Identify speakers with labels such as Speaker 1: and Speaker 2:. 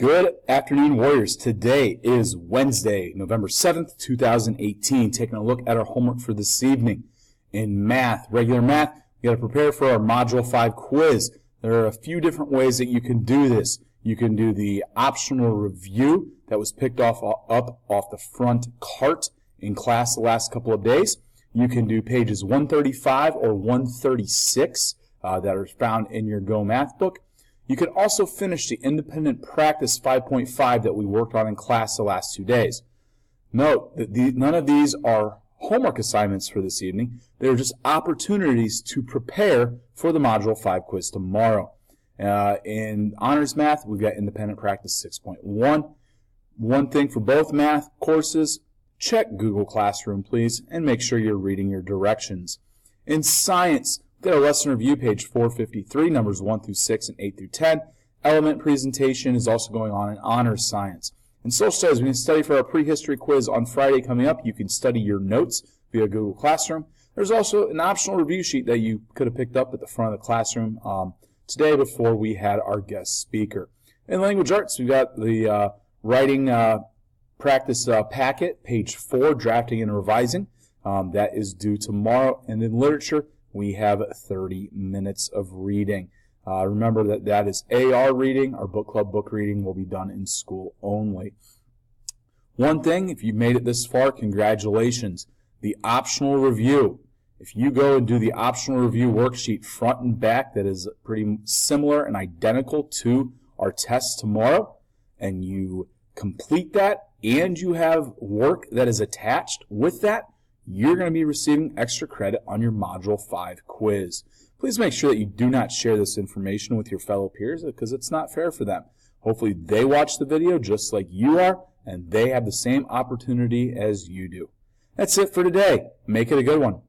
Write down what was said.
Speaker 1: Good afternoon, Warriors. Today is Wednesday, November 7th, 2018. Taking a look at our homework for this evening. In math, regular math, you got to prepare for our Module 5 quiz. There are a few different ways that you can do this. You can do the optional review that was picked up off the front cart in class the last couple of days. You can do pages 135 or 136 that are found in your Go Math book. You can also finish the independent practice 5.5 that we worked on in class the last 2 days. Note that none of these are homework assignments for this evening. They're just opportunities to prepare for the Module 5 quiz tomorrow. In Honors Math, we've got independent practice 6.1. One thing for both math courses, check Google Classroom, please, and make sure you're reading your directions. In Science, we've got a lesson review, page 453, numbers 1 through 6 and 8 through 10. Element presentation is also going on in Honors Science. In Social Studies, we can study for our prehistory quiz on Friday coming up. You can study your notes via Google Classroom. There's also an optional review sheet that you could have picked up at the front of the classroom today before we had our guest speaker. In Language Arts, we've got the writing practice packet, page 4, drafting and revising. That is due tomorrow. And in Literature, we have 30 minutes of reading. Remember that is AR reading. Our book club book reading will be done in school only. One thing, if you've made it this far, congratulations. The optional review. If you go and do the optional review worksheet front and back that is pretty similar and identical to our test tomorrow, and you complete that and you have work that is attached with that, you're going to be receiving extra credit on your Module 5 quiz. Please make sure that you do not share this information with your fellow peers because it's not fair for them. Hopefully they watch the video just like you are and they have the same opportunity as you do. That's it for today. Make it a good one.